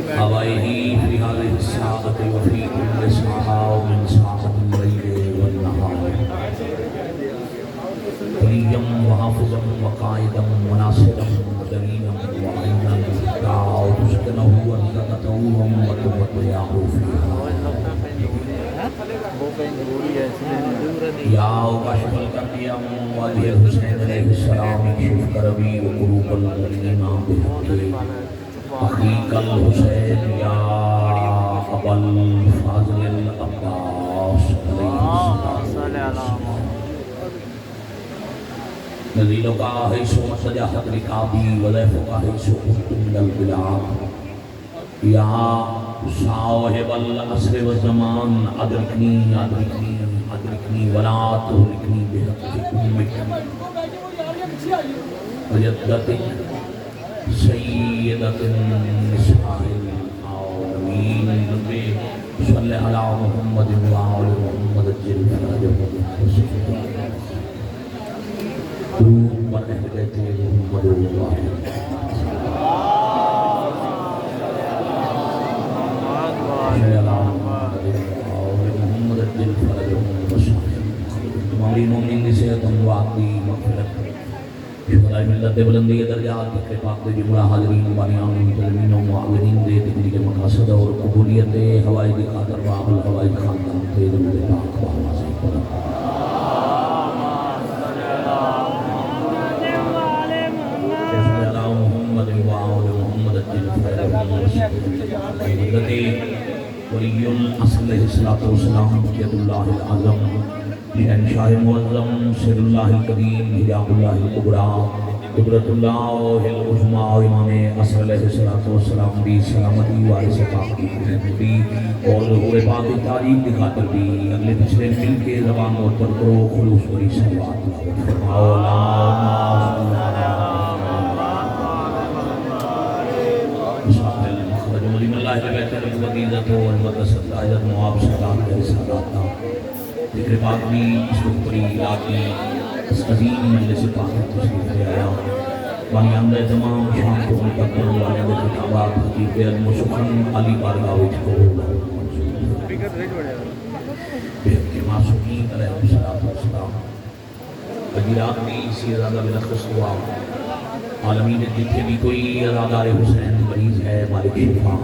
حوائه في هذه الساعة وفي كل ساعة من ساعة الليل والنهار وليا وحافظا وقائدا وناصرا ودليلا وعينا دعا تسكنه وزكته وتمتعه فيها يا كاشف الكرب وادي الحسين عليه السلام اكشف كربي وقلوب المؤمنين بحقه أخيك الحسين يا أبا الفاضل العباس عليه السلام نزيلك حيث مسجحت ركابي وضيفك حيث كنت من البلاد يا صاحب العصر والزمان أدركني أدركني أدركني ولا تهلكني بحق أمك وجدتك سيدة النساء العالمين صل على محمد وعلى محمد الجل فرجه درود بر اہل بیت محمد اللہ محمد الجل فرجه تمام مومنین کی صحت اموات کی مغفرت شہدائے ملت دے بلندی درجات کے پاک دے جملہ حاضرین بانیان متلمین و معاونین دے تکلیف کے مقاصد اور قبولیت دے ہوائی دی خاطر واقع ہوائی خاندان تے درود پاک بہوا سے پڑھا محمد وآل محمد الجل فرجہ ولی الاصل علیہ السلام قید اللہ العظم شاہ معظم سر اللہ القدیم حجاب اللہ الکبریٰ قدرت اللہ العظمیٰ امام عصر علیہ السلام بھی سلامتی وارث پاک کی خدمتی اور ظہور پاک کی تعلیم کی خاطر بھی اگلے پچھلے مل کے زبان معطر کرو خلوص وری صلوات فرماؤ مدیم اللہ بیت العزت و المقدست عزت مواب صدات کے رسالات ذکر پاک بھی اس وقت پری علاقی اس عظیم مجلس پاک تشریف لے آیا بانیان دے تمام شام کو متقل والے دے خطابات حقیق علم و سخن علی بارگاہ وچ کو بہت کے معصومین علیہ السلام وزیرات میں اسی ارادہ بلخص ہوا عالمین جتنے بھی کوئی ارادار حسین مریض ہے مالک شفا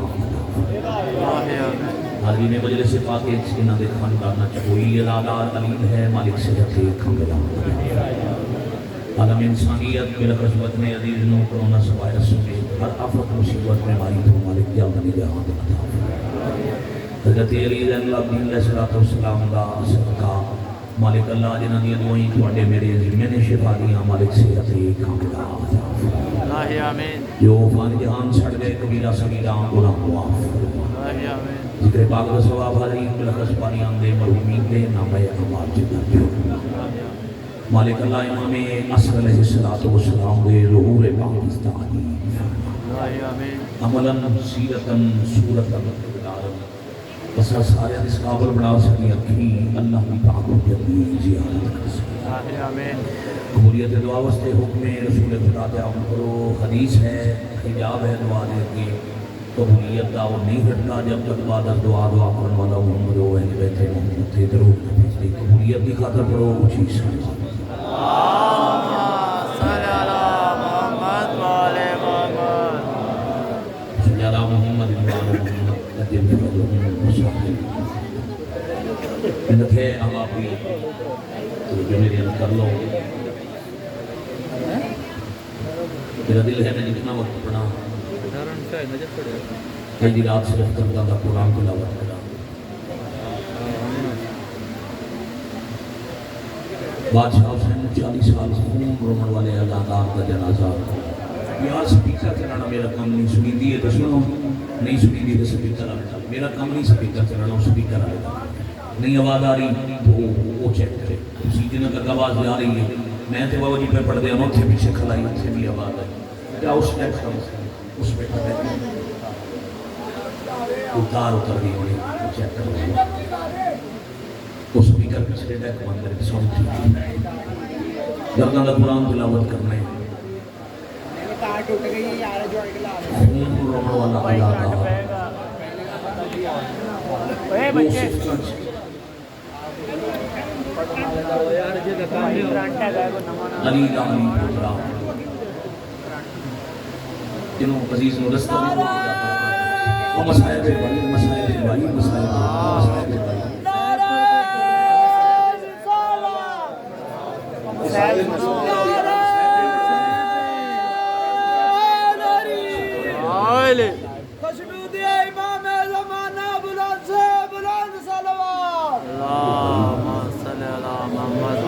حاضرین مجلس فاتح سینہ دے خاندانہ چکوئی ارادار علیم ہے مالک صحت کھنگلا عالم انسانیت بلک رسوت میں عزیز نو کرونا سوائرس میں ہر آفت مصیبت میں ماری تو مالک جاؤنی جہاں دکھتا حضرت علی زین اللہ عبدین علیہ السلام دا صدقہ مالک اللہ جنہ دیا دعائیں توڑے میرے ذمہ نے شفا دیا مالک صحت کھنگلا جو فان جہان چھڑ گئے کبیرہ صغیرہ گناہ معاف ذکر پاک و ثواب حاضرین بلخص پانیان دے مرحومین دے نام اعمال جنت مالک اللہ امام عصر علیہ السلام دے ظہور پاکستانی عملاً سیرتاً صورتاً بسا سارے اس قابل بنا سکی اکھی اللہ کی تعاقب جلدی زیادت کر سکی قبولیت دعا وستے حکم رسول خدا تعاون کرو حدیث ہے حجاب ہے دعا دے کے قبولیت دعوت نہیں ہٹنا جب تک بعد از دعا کرنے والا محمد و اہل بیت محمد تھے درود نبی قبولیت کی خاطر پڑھو اچھی صلی اللہ محمد محمد ہے آپ بھی جو میری اندر کر لو میرا دل ہے میں جتنا وقت پڑھا کئی رات صرف کرتا تھا قرآن تلاوت کرا بادشاہ حسین 40 سال خون رومن والے اداکار کا جنازہ یہاں سپیکر چلانا میرا کام نہیں سنی دیئے تو سنو نہیں سنی دیئے تو سپیکر آئے گا میرا کام نہیں سپیکر چلانا سپیکر آئے گا نہیں آواز آ رہی تو وہ چیک کرے جنہوں تک آواز آ رہی ہے میں تو بابا جی پہ پڑھ دیا اتنے پیچھے کھلائی اتنے بھی آواز آئی کیا اس ٹائپ کا اس پہ کھڑے اتار اتر گئی ہوئی چیک کر رہی اس سپیکر پچھلے ڈیک بند کر کے سن تھی گردن کا قرآن تلاوت کرنے خون رونے والا اللہ کا علی دانی پترا جنہوں عزیز و رستہ بھی وہ مسائب بھائی مسائب بھائی مسائب بھائی خوشنودی امام زمانہ بلند سے بلند صلوات اللہم صلی علی محمد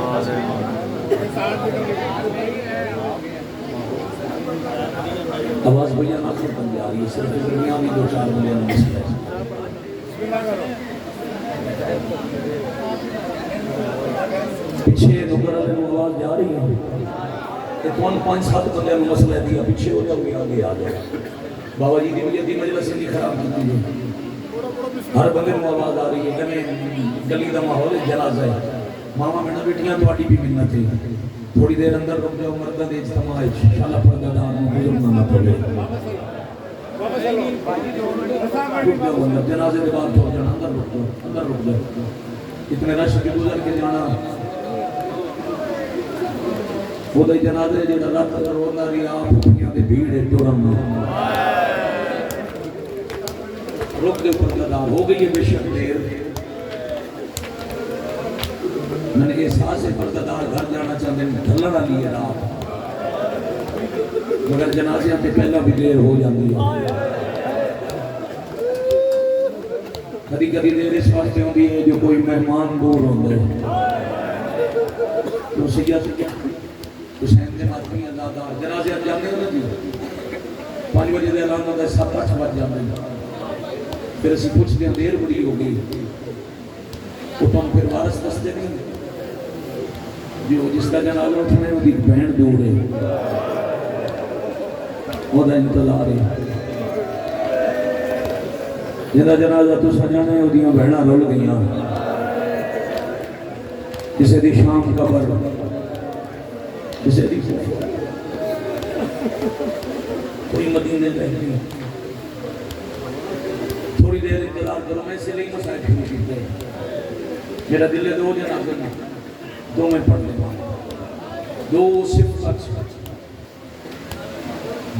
آواز بھیا آخر بن جا رہی ہے صرف دنیا میں 2-4 ملین مسئلہ ہے پیچھے نکر علیہ آواز جا رہی ہے کہ کون 5-7 بندے میں مسئلہ دیا پیچھے ہو جاؤ گے آگے آ جاؤ بابا جی دی مجلس نہیں خراب کی تھی ہر بندے میں آواز آ رہی ہے کہ میں گلی دا ماحول جنازہ ہے ماما میں بیٹیاں تھوڑی بھی منت ہے تھوڑی دیر اندر رک جاؤ مردہ دے اجتماع ہے انشاءاللہ پردہ دار میں بزرگ نہ پڑے رک جاؤ اندر جنازے کے بعد ہو جانا اندر رک جاؤ اتنے رش کے گزر کے جانا وہ دے جنازے جو رات اگر ہونا رہی آپ دنیا دے بھیڑ ہے ٹورم رک دے پردہ دار ہو گئی ہے بے شک دیر میں نے احساس سے پردہ دار گھر جانا چاہتے ہیں دھلڑا لیے رات مگر جنازیاں پہ پہلا بھی دیر ہو جاتی ہے کدی کدی دیر اس واسطے ہوتی ہے جو کوئی مہمان دور ہوتا ہے تو سیاست کیا حسین کے ماتمی اللہ دار جنازیاں جانے ہونا جی 5 بجے دے اعلان ہوتا ہے 7-8 بج جاتے ہیں پھر اسی پوچھتے ہیں دیر بڑی ہو گئی وہ تو ہم پھر وارث دستے نہیں جو جس کا جنازہ اٹھنے وہ دی بہن دور ہے وہ دا انتظار ہے جنہا جنازہ تو سجانے وہ دیاں بہنہ رول گئیاں جسے دی شام قبر جسے دی کوئی مدینے رہتی ہیں تھوڑی دیر انتظار کرو میں سے لئی مسائل شروع کیتے ہیں میرا دل ہے 2 جنازے میں 2 میں پڑھ لیں 2 صفت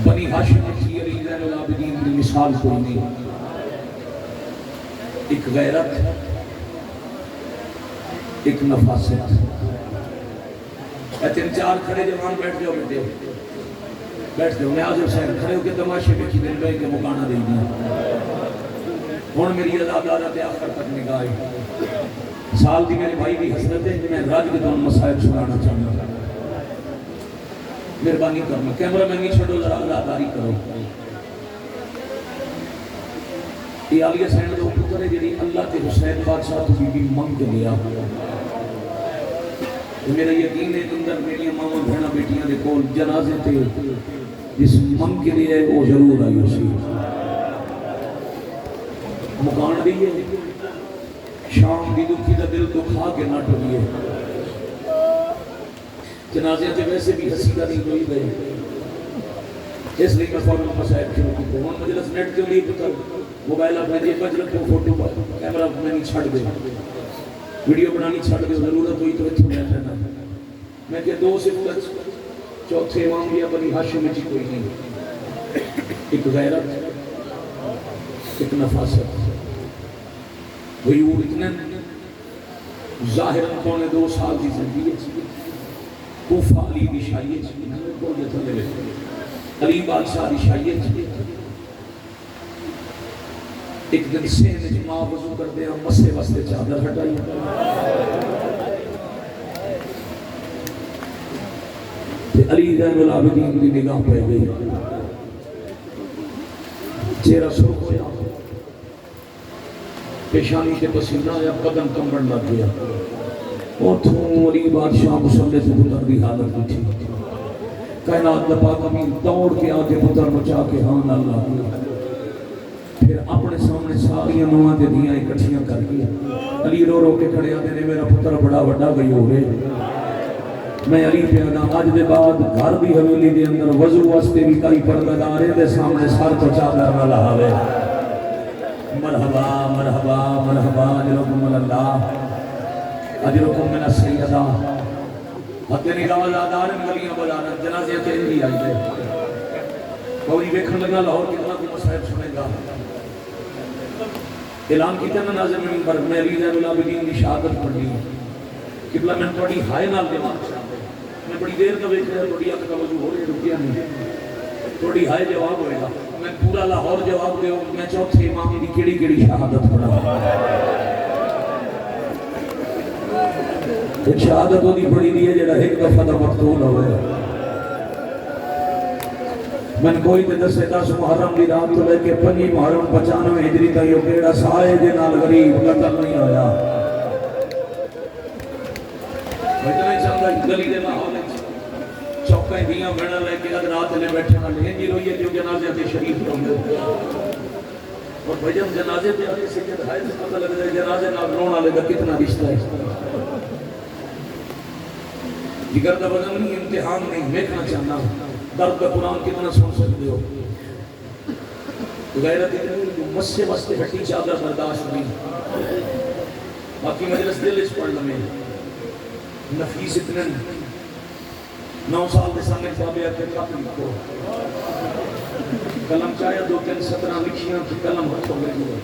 بنی ہاشم کی علی زین العابدین کی مثال کوئی نہیں ایک غیرت ایک نفاست 3-4 کھڑے جوان بیٹھ جاؤ بیٹھ جاؤ میں حاضر صاحب کھڑے ہو کے تماشے میں کی دل گئے کہ مکانہ دے دیا ہون میری عذابدارت آخر تک نگاہی سال دی میرے بھائی بھی حسرت ہے میں راج کے دون مسائب سنانا چاہتا ہوں مہربانی کرنا کیمرہ میں نہیں چھوڑو ذرا عذابداری کرو یہ عالیہ سینڈ دو پتر ہے جنہی اللہ کے حسین بادشاہ تو بی منگ لیا میرا یقین ہے اندر میری ماما بہنا بیٹیاں دے کول جنازے تھے جس منگ کے لیے وہ ضرور آئی اسی مکان دیئے شام دی دکھی دا دل دکھا کے نہ ٹولیے جنازے تے ویسے بھی ہسی کا نہیں ہوئی گئی اس لیے میں فوراً مسائل شروع کی ہوں مجلس نیٹ کے لیے پتر موبائل اپنے جیب بچ رکھو فوٹو پر کیمرہ میں نہیں چھڑ دے ویڈیو بنانی چھڑ دے ضرورت ہوئی تو اتنے بیٹھ رہنا میں کہ 2 صفت چوتھے امام یا بنی ہاشم میں کوئی نہیں ایک غیرت ایک نفاست غیور اتنے ظاہر پونے 2 سال کی زندگی کوفہ علی دی شائیت علی بادشاہ دی شائیت ایک دن سین جماع وضو کر دے ہم مسے وستے چادر ہٹائی علی زین العابدین دی نگاہ پہ گئی چہرہ سرخ ہوا پیشانی کے پسینہ یا قدم کمبڑ لگ گیا اتوں علی بادشاہ مسلے سے پتر دی حالت اٹھی کائنات دا پاک امین دوڑ کے آگے پتر بچا کے ہاں اللہ کیا پھر اپنے سامنے ساریاں نواں دے دیاں اکٹھیاں کر کے علی رو رو کے کھڑے آتے نے میرا پتر بڑا وڈا گئی ہوئے میں علی پیادا آج دے بعد گھر دی حویلی دے اندر وضو واسطے بھی کئی پردگارے دے سامنے سر تو چادر نہ لہاوے مرحبا مرحبا مرحبا اجرکم من اللہ اجرکم من السیدہ حد نگاہ زادار گلیاں بازار جنازے تے ہی آئی دے کوئی دیکھنے لگا لاہور کتنا کو مصائب سنے گا اعلان کیتا نا ناظم منبر میں علی زین العابدین کی شہادت پڑھی قبلہ میں تھوڑی ہائے نال جواب میں بڑی دیر کا ویکھ رہا تھوڑی اکھ کا وضو ہو رہی رکیا نہیں تھوڑی ہائے جواب ہوئے گا میں پورا لاہور جواب دیو میں چوتھے امام دی کیڑی کیڑی شہادت پڑھا ایک شہادت ہوتی پڑھی دی ہے جڑا ایک دفعہ دا مقتول ہوئے من کوئی تے دسے 10 محرم دی رات تو لے کے 5 محرم 95 ہجری تا یہ کیڑا سائے دے نال غریب قتل نہیں ہویا اتنا چنگا گلی دے ماحول چوکیں دیاں بنا لے کے رات لے بیٹھے نہ لیں جی روئیے جو جنازے تے شریف ہوندے اور بھجن جنازے تے آتے سجد ہائے سے پتہ لگ جائے جنازے نال رونا لے گا کتنا رشتہ ہے جگر دا وزن نہیں امتحان نہیں دیکھنا چاہنا درد کا قرآن کتنا سن سکتے ہو غیرت اتنی جو مسے مستے ہٹی چادر برداشت نہیں باقی مجلس دل اس پڑھ لمیں نفیس اتنے 9 سال دے سامنے کتابیں آتے کافی لکھو قلم چاہیا 2-3-17 لکھیاں کی قلم ہاتھوں میں ہوئے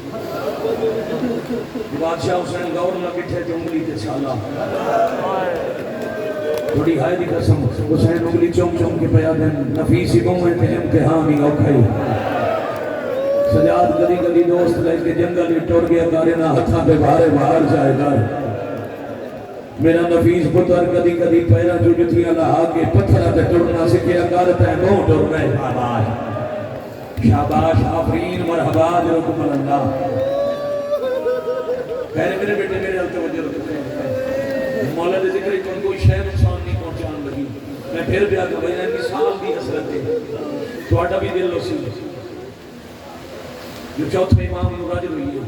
بادشاہ حسین گور نہ بٹھے تھے انگلی تے چھالا تھوڑی ہائے دی قسم حسین انگلی چوم چوم کے پیا دیں نفیسی گوئے تھے امتحانی اوکھائی سجاد گلی گلی دوست لے کے جنگل ٹوڑ گیا گارے نہ ہتھاں پہ باہر جائے گا میرا نفیس پتر کدی کدی پیرا جو جتیاں لہا کے پتھرہ تے ٹوڑنا سکیا گارتا ہے نو ٹوڑ رہے شاباش آفرین مرحبا جرکم اللہ پہلے میرے بیٹے میرے حل توجہ رکھتے ہیں مولا دے ذکر کن کوئی شہ نقصان نہیں پہنچان لگی میں پھر بھی آگے بھائی مثال دی حسرت ہے تو آٹا بھی دل لو سی جو چوتھے امام مراج ہوئی ہے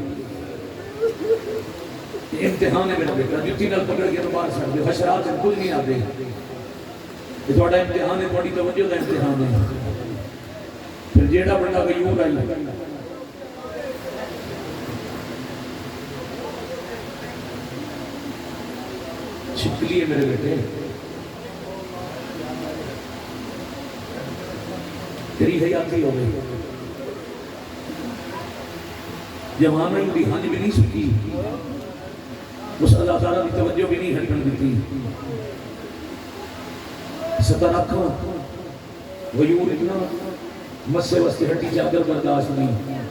امتحان ہے میرا بیٹا جتی نال پکڑ کے تو باہر سکتے ہو حشرات سے کچھ نہیں آتے یہ تھوڑا امتحان ہے تھوڑی توجہ کا امتحان ہے پھر جیڑا بڑا غیور آئی چھپلی ہے میرے بیٹے تیری حیاتی ہو گئی جوانہ ہی بھی ہنج بھی نہیں سکی اس اللہ تعالیٰ کی توجہ بھی نہیں ہٹن دیتی ستر آنکھاں غیور اتنا مسے وستے ہٹی چادر برداشت نہیں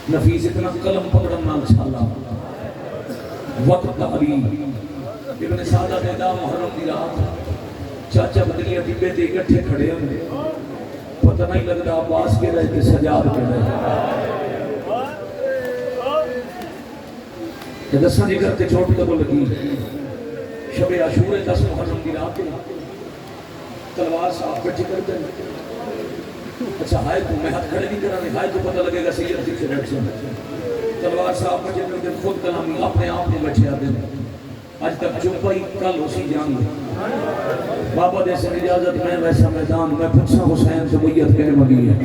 نفیس اتنا قلم پکڑن نال چھالا وقت علی ابن سعدہ دیدہ محرم دی رات چاچا بدلیاں ڈبے تے اکٹھے کھڑے ہوئے پتہ نہیں لگتا عباس کے رہے تھے سجاد کے رہے یہ دساں جی کرتے چھوٹ کبو لگی شب عاشور 10 محرم دی رات تلوار صاحب کٹھی کرتے ہیں اچھا ہائے تو میں ہاتھ کھڑے نہیں کرانے ہائے تو پتہ لگے گا سید تھی سے بیٹھ سے تلوار صاحب کٹھی کرتے ہیں خود کلامی اپنے آپ میں بیٹھے آتے ہیں آج تک چپا ہی کل اسی جان گے بابا دے سے اجازت میں ویسا میدان میں پوچھا حسین سے بیعت کہنے مگی ہے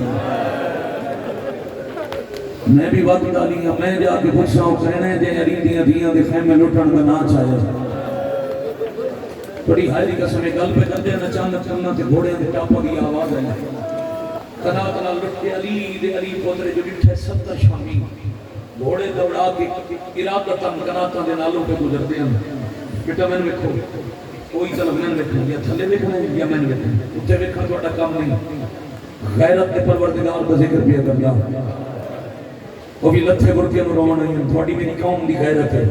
میں بھی وقت ڈالی ہوں میں جا کے پوچھا ہوں کہنے دے علی دیاں دیاں دے خیمے لٹن کا نہ چاہے بڑی ہائری قسمیں گل پہ کر دے اچانک کرنا تے گھوڑے دے ٹاپوں دی آواز ہے کنا کنا لٹ کے علی پوترے جو ڈٹھے 70 شامی گھوڑے دوڑا کے ارادتاً کناتاں دے نالوں پہ گزرتے ہیں بیٹا میں نے ویکھو کوئی طلب میں نے ویکھنا یا تھلے ویکھنا ہے یا میں نے ویکھنا اتنے ویکھنا تھوڑا کام نہیں غیرت کے پروردگار کا ذکر بھی کرنا وہ بھی لتھے گرتے میں روان نہیں تھوڑی میری قوم دی غیرت ہے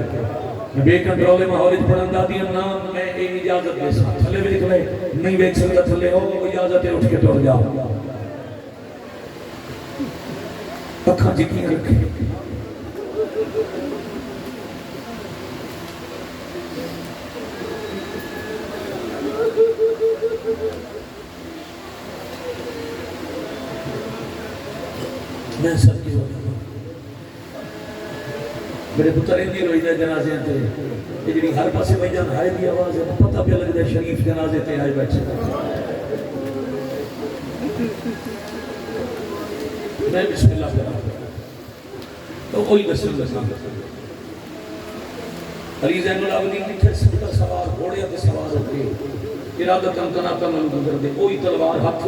میں بے کنٹرولے ماحول پڑھن دا دیا نا میں ایک اجازت دے سا تھلے بھی لکھ لے نہیں ویکھ سکتا تھلے ہو اجازت ہے اٹھ کے ٹور جا اکھاں جکیاں رکھے میں سب کی میرے پتر اتنی روئی دے جنازے تے یہ جڑی ہر پاسے بھائی جان ہائے دی آواز ہے پتہ پہ لگ دے شریف جنازے تے آئے بیٹھے میں بسم اللہ کرا تو کوئی بسم اللہ علی زین العابدین لکھے سکتا سوار گھوڑے تے سوار ہوتے ارادہ تنکنا کمل گزر دے کوئی تلوار ہاتھ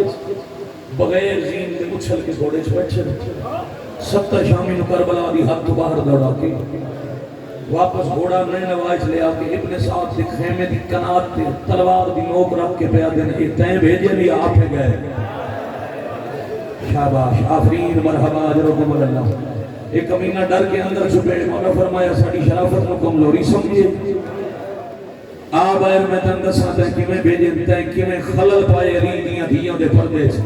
بغیر زین دے اچھل کے گھوڑے چھ بیٹھے 70 شامی نو کربلا دی حد تو باہر دوڑا کے واپس گھوڑا نئے نواز لے آکے ابن سعد دی خیمے دی کنات تے تلوار دی نوک رکھ کے پیا دن اے تین بھیجے بھی آپ ہے گئے شاباش آفرین مرحبا جرکم اللہ ایک کمینہ ڈر کے اندر چھپے مولا فرمایا ساڑی شرافت نو کمزوری سمجھے آب آئر میں تندہ ساتھ ہے کہ میں بھیجے تین کہ میں خلل پائے ریدیاں دیاں دے پردے سے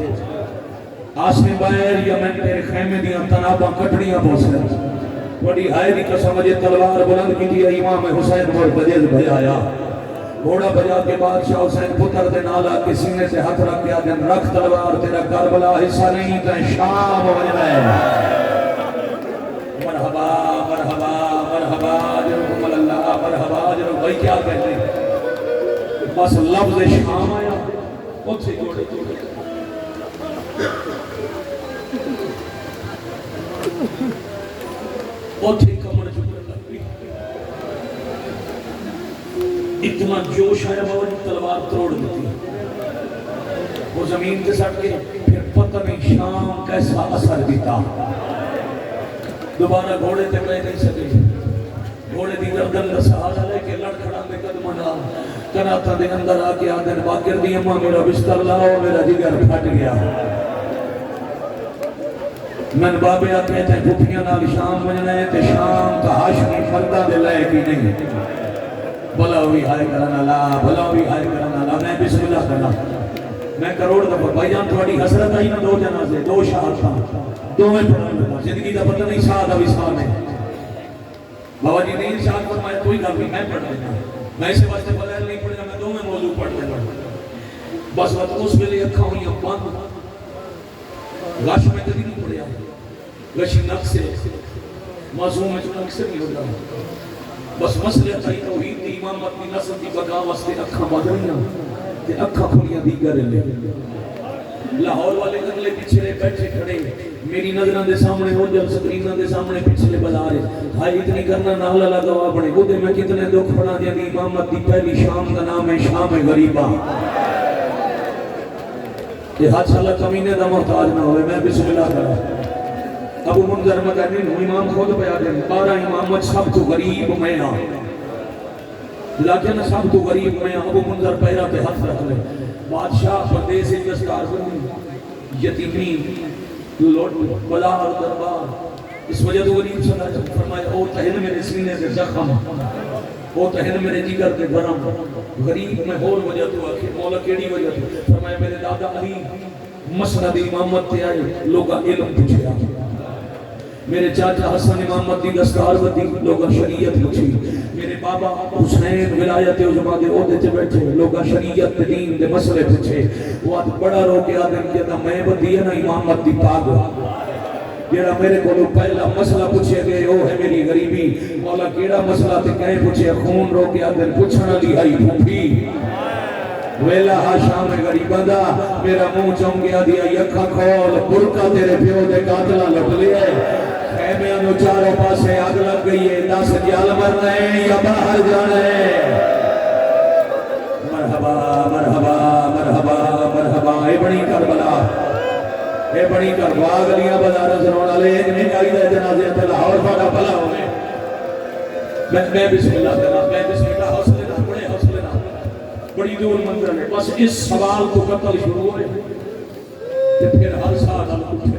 آسمی باہر یا میں تیرے خیمے دیاں تناباں کٹڑیاں بوسے بڑی ہائے دی قسم مجھے تلوار بلند کی دیا امام حسین مرتجز بھیایا گھوڑا بجا کے بادشاہ حسین پتر دے نالا کے سینے سے ہاتھ رکھ کے آدھن رکھ تلوار تیرا کربلا حصہ نہیں تین شام وجہ ہے مرحبا مرحبا مرحبا جرکم اللہ مرحبا جرکم بھائی کیا کہتے ہیں بس لفظ شام آیا خود سے جوڑے اوتھے کمر چکر لگ گئی اتنا جوش آیا بابا جی تلوار توڑ دیتی وہ زمین کے سٹ کے پھر پتہ نہیں شام کیسا اثر دیتا دوبارہ گھوڑے تے پہ نہیں سکے گھوڑے دی گردن دا سہارا لے کے لڑ کھڑا دے قدم ڈال کناتا دے اندر آ کے آدھن باقر دی اماں میرا بستر لاؤ میرا جگر پھٹ گیا من بابے آتے ہیں بھوپیاں نال شام بجنے تے شام کا ہاشمی فردہ دے لائے کی نہیں بھلا ہوئی ہائے کرنا لا بھلا ہوئی ہائے کرنا لا میں بسم اللہ کرنا میں کروڑ دفعہ بھائی جان تھوڑی حسرت آئی نا دو جنازے دو شہادتاں دو میں پڑھنے لگا زندگی کا پتہ نہیں ساتھ ابھی ساتھ ہے بابا جی نہیں ساتھ فرمایا کوئی گل نہیں میں پڑھ لینا میں اسے واسطے بغیر نہیں پڑھنا میں دو میں موضوع پڑھ لینا بس وقت اس ویلے اکھاں ہوئی بند غش میں کدی نہیں پڑھیا غشی نفس سے معصوم میں جو اکثر نہیں ہوتا بس مسئلہ تھی توحید دی امامت دی نسل دی بقا واسطے اکھاں بدلیاں تے اکھاں کھلیاں دیگر لے لاہور والے اگلے پچھلے بیٹھے کھڑے میری نظروں دے سامنے ہو جب سکرینوں دے سامنے پچھلے بلا رہے ہائی اتنی کرنا نالا لگا بڑے وہ دے میں کتنے دکھ پڑا دیا دی امامت دی پہلی شام کا نام ہے شام غریبہ یہ حد صلی کمینے دا محتاج نہ ہوئے میں بسم اللہ کرا ابو منظر مدنی امام خود پہ آدھے 12 امامت سب تو غریب میں آ لیکن سب تو غریب میں ابو منظر پیرا پہ ہاتھ رکھ لے بادشاہ پردیس دستار بندی یتیمی لوٹ بلا اور دربار اس وجہ تو غریب صلی اللہ علیہ وسلم فرمایا او تہن میرے سینے سے زخم او تہن میرے جگر کے گرم غریب میں ہول وجہ تو آخر مولا کیڑی وجہ تو فرمایا میرے دادا علی مسند امامت تے آئے لوگا علم پوچھے آئے میرے چاچا حسن امامت دی دستار بدی لوگا شریعت پوچھی میرے بابا حسین ولایت عظما دے عہدے تے بیٹھے لوگا شریعت دین دے مسئلے پوچھے وہ آدھ بڑا رو کے آدم کہتا میں بدی ہے نا امامت دی پاگ جیڑا میرے کو پہلا مسئلہ پوچھے گئے وہ ہے میری غریبی مولا کیڑا مسئلہ تے کہیں پوچھے خون رو کے آدم پوچھنا لی آئی پھوپی ویلا ہا شام غریبہ دا میرا منہ چون گیا دیا یکھا کھول برکا تیرے پیو دے قاتلہ لٹ لیا خیمے انو چاروں پاسے آگ لگ گئی ہے 10 جال مرنا ہے یا باہر جانا ہے مرحبا مرحبا مرحبا مرحبا اے بڑی کربلا اے بڑی کربلا گلیاں بازار سنونا لے ایک نہیں آئی دے جنازے تلا اور بڑا بھلا ہوئے میں بسم اللہ کرنا میں بسم اللہ حوصلے نہ بڑے حوصلے نہ بڑی دور منظر ہے بس اس سوال کو قتل شروع ہوئے پھر ہر سال حل اٹھے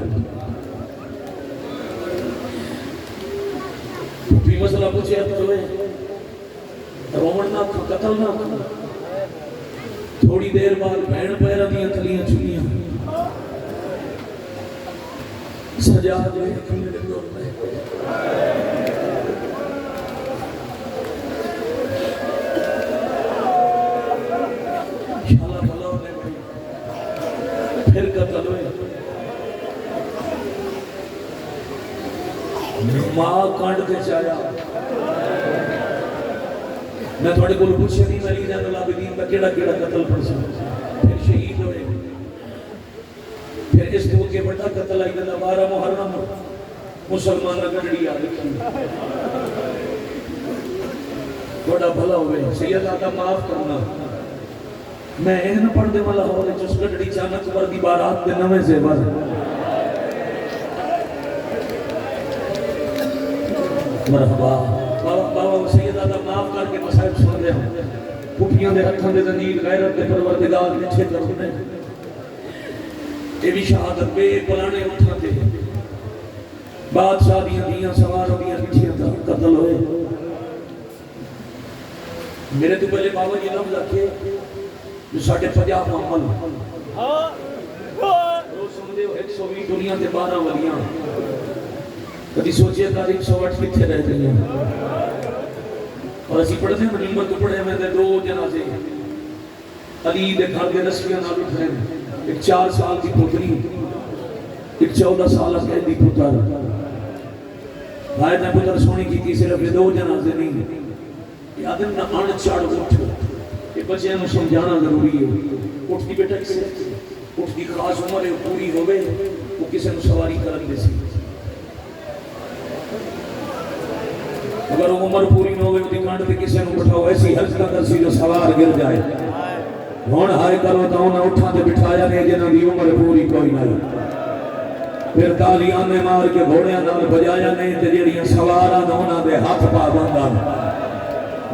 بھی مسئلہ پوچھے اب تو ہے رومن نہ قتل نہ تھوڑی دیر بعد بہن پیرہ دیاں تلیاں چلیاں سجا دے میرے دور میں شالا بھلا ہونے میں ماں کانڈ کے چایا میں تھوڑے کو پوچھے نہیں علی زین العابدین کا کیڑا کیڑا قتل پڑ سکتا پھر شہید ہوئے پھر اس دو کے بڑا قتل آئی گا 12 محرم مسلمان گڑڑی آ گئی بڑا بھلا ہوئے سید آدھا معاف کرنا میں اہن پڑھ دے والا ہو رہے جس گڑڑی چانک وردی بارات دے نوے زیور مرحبا بابا سید آدھا معاف کر کے مسائب سن رہے ہوں پھوپیاں دے ہتھاں دے زنجیر غیرت دے پروردگار پیچھے کرنے یہ بھی شہادت بے پلانے اٹھا دے بادشاہ دیاں دیاں سواروں دیاں پیچھے قتل ہوئے میرے تو پہلے بابا یہ لفظ رکھے جو ساڑھے 50 معمل روز سمجھے 120 دنیا کے 12 ولیاں کبھی سوچے تاریخ 108 کتھے رہ گئی ہیں اور اسی پڑھتے ہیں نعمت تو پڑھے میں دے 2 جنازے علی دے گھر دے رسمیاں نال اٹھے ایک 4 سال کی پتری ایک 14 سال قیدی پتر بھائی نے پتر سونی کی تھی صرف یہ 2 جنازے نہیں یاد نہ ان چڑھ اٹھ یہ بچے نوں سمجھانا ضروری ہے اٹھ دی بیٹا کسے اٹھ دی خاص عمر پوری ہوے وہ کسے نوں سواری کرن دے سی اگر عمر پوری نہ ہوئے دی کانڈ تے کسے نوں بٹھاؤ ایسی حرکت کرسی جو سوار گر جائے ہن ہائے کرو تا انہاں اٹھاں تے بٹھایا نے جنہاں دی عمر پوری کوئی نہ پھر تالیاں نے مار کے گھوڑیاں نال بجایا نے تے جڑیاں سواراں نے انہاں دے ہاتھ پا بنداں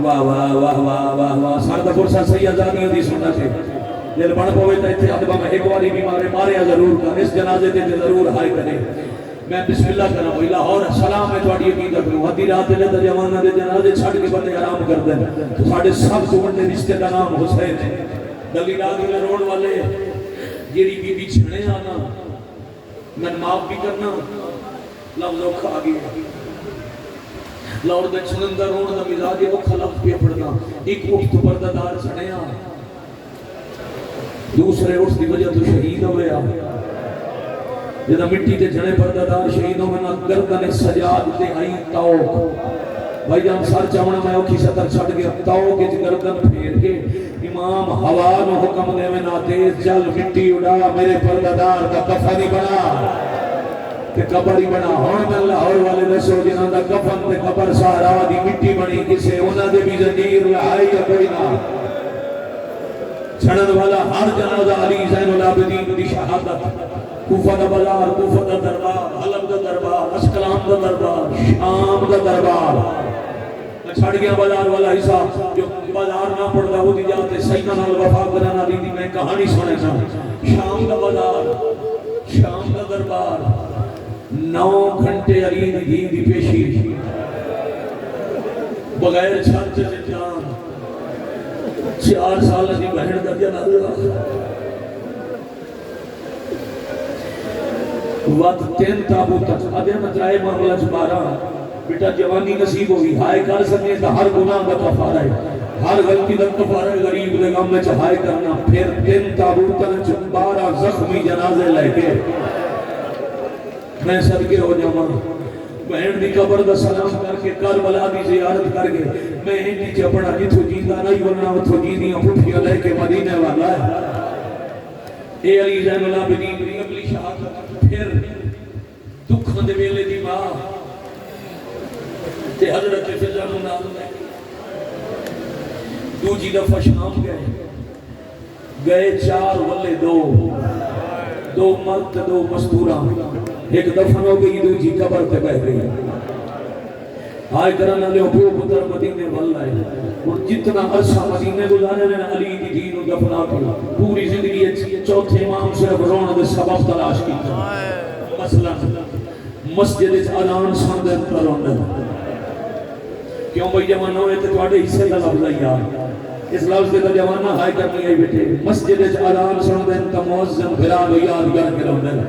واہ واہ واہ واہ واہ واہ سارا فرصہ سید زادیاں دی سنت ہے جے بن پوے تے ایتھے ادب میں ایک واری بھی ماریا ضرور کر اس جنازے تے ضرور ہائے کرے میں بسم اللہ کرنا ہوئی لاہور سلام ہے تواڈی عقیدت نو ادھی رات دے تے جواناں دے جنازے چھڈ کے بندے آرام کردے تو ساڈے سب تو بڑے رشتے دا نام حسین ہے گلی رات دے روڑ والے جیڑی بی بی چھڑے آنا میں معاف بھی کرنا لفظ اوکھا آ گیا لاہور دے سنندر روڑ دا مزاج اوکھا لفظ پہ پڑھنا ایک اٹھ تو پردہ دار چھڑے آ دوسرے اٹھ دی وجہ تو شہید ہوئے آ جدہ مٹی تے جھڑے پردہ دار شہیدوں میں نہ گردن سجاد تے آئی توق بھائی جان سر چاونا میں اوکھی سطر چھڑ گیا توق اچ گردن پھیر کے امام ہوا نو حکم دے میں نہ تیز چل مٹی اڑا میرے پردہ دار کا کفن بنا تے قبر ہی بنا ہون میں لاہور والے دسو جنہاں دا کفن تے قبر سارا دی مٹی بنی کسے انہاں دے بھی زنجیر لہائی یا کوئی نہ چھڑن والا ہر جنازہ علی زین العابدین دی شہادت کوفہ دا بازار کوفہ دا دربار حلب دا دربار اسکلان دا دربار شام دا دربار میں چھڑ گیا بازار والا حصہ جو بازار نہ پڑتا وہ دی جاتے سیدہ نال وفا کرانا دی میں کہانی سنے نا شام دا بازار شام دا دربار 9 گھنٹے علی دی دی پیشی بغیر چھت سے جان 4 سال دی بہن دا جنازہ وقت 3 تابوت ادھے مترائے معاملہ 12 بیٹا جوانی نصیب ہوئی ہائے کر سکے تو ہر گناہ کا کفارہ ہے ہر غلطی کا کفارہ ہے غریب دے غم میں ہائے کرنا پھر 3 تابوت 12 زخمی جنازے لے کے میں صدقے ہو جاواں بہن دی قبر دا سلام کر کے کربلا دی زیارت کر کے میں انہی چپڑا جتھوں جیندا نہیں ورنہ اتھوں جیندیاں پٹھیاں لے کے مدینے والا ہے اے علی زین العابدین دی اگلی شہادت پھر دکھاں دے ویلے دی ماں تے حضرت فضا نوں نال لے دوجی دفعہ شام گئے 4 ولے 2 مرد 2 مستوراں ایک دفن ہو گئی دوجی قبر تے بہ گئی آئے کرنا لے پیو پتر مدینے والا ہے اور جتنا عرصہ مدینے گزارے نے علی دی دین و دفنا کر پوری زندگی چوتھے امام صرف رونا دے سبب تلاش کی مثلا مسجد اذان سن دے رونا کیوں بھائی جوان ہوئے تے تواڈے حصے دا لفظ ہے یار اس لفظ دے جوانہ ہائے کرنی آئی بیٹے مسجد اذان سن دے تے مؤذن بلال یاد کر کے رونا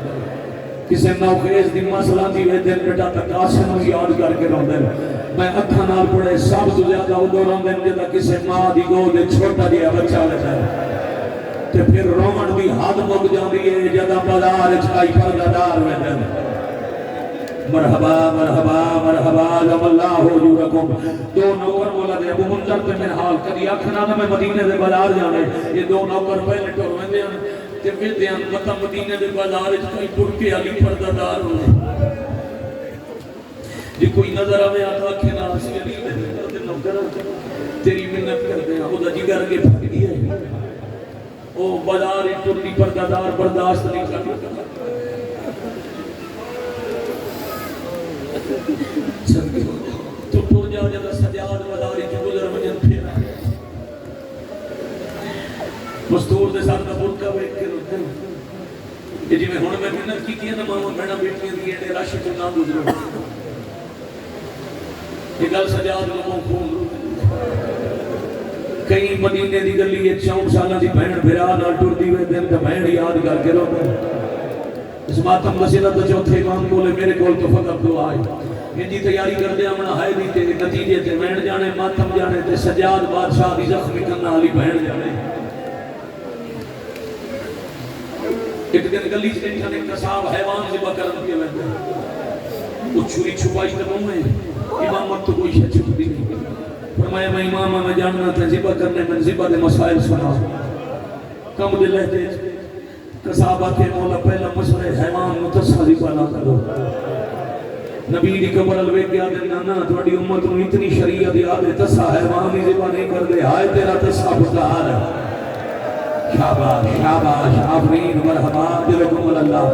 کسے نوخیز دی مسئلہ دی وے دل بیٹا تقاسم یاد کر کے روندے میں اکھاں نال پڑھے سب تو زیادہ ادو روندے جدا کسے ماں دی گود چھوٹا جہا بچہ لیتا ہے تے پھر رومن دی حد مک جاندی ہے جدا بازار وچ آئی پردہ دار ویندے مرحبا مرحبا مرحبا لم اللہ حضورکم. دو نوکر مولا دے ابو منظر تے من حال کدی آکھنا نہ میں مدینے دے بازار جانے. یہ دو نوکر پہلے ٹر ویندے ہیں تے ویندے ہیں مطلب مدینے دے بازار وچ کوئی برقے والی پردہ دار ہوے جی کوئی نظر آوے آکھے نا اسی علی دے نوکر تیری منت کردے ہیں او دا جگر کے پھٹ گیا ہے او بازار ٹرنی پردہ دار برداشت نہیں کرتا. تو ٹر جا جدا سجاد بازار جو گزر وجن پھر مستور دے ساتھ برقع ویکھ کے روتے ہیں جی میں ہن میں منت کیتی ہے نا ماما بہنا بیٹیاں دی ایڈے رش تو نہ گزرو. یہ گل سجاد لوگوں خون کئی مدینے دی گلی 64 سالاں دی بہن بھرا نال ٹردی وے دن تے بہن یاد کر کے روتے اس ماتم مسیلہ تو چوتھے امام کولے میرے کول تو فقط دعا ہے ان دی تیاری کر دے امنا ہے دی تے نتیجے تے بہن جانے ماتم جانے تے سجاد بادشاہ دی زخمی کرنا والی بہن جانے. ایک دن گلی سے انسان ایک قصاب حیوان ذبح کر دیا وے وہ چھری چھپائی تے منہ میں امامت تو کوئی شے چھپ نہیں. فرمایا میں امام میں جاننا تھا ذبح کرنے میں ذبح دے مسائل سنا کم دل رہتے قصابہ کے مولا پہلا مشورے حیوان متصا ذبح نہ کرو. نبی دی قبر الوے کے آدھے نانا تھوڑی امت نو اتنی شریعت یاد ہے تسا حیوان ہی ذبح نہیں کر دے ہائے تیرا تسا بکار ہے. شاباش شاباش آفرین مرحبا دلکم اللہ.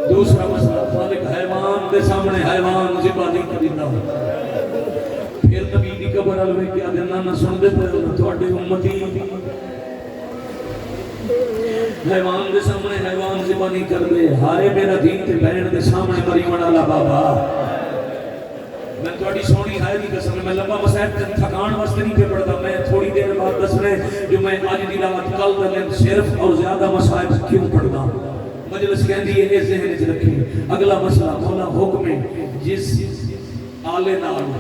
دوسرا مسئلہ خالق حیوان دے سامنے حیوان ذبح نہیں کریندہ. پھر نبی دی قبر الوے کیا دینا نہ سن دے پہ تھوڑے امتی حیوان دے سامنے حیوان ذبح نہیں کر دے. ہارے میرا دین تے بہن دے سامنے مری والا بابا میں تھوڑی سونی ہے دی قسم میں لمبا مسائب تھکان واسطے نہیں پہ پڑھتا. میں تھوڑی دیر بعد دس رہے جو میں آج دی دعوت کل دلیں صرف اور زیادہ مسائب کیوں پڑھتا. مجلس کہندی ہے یہ ذہن وچ رکھیں. اگلا مسئلہ مولا حکم ہے جس آلے نال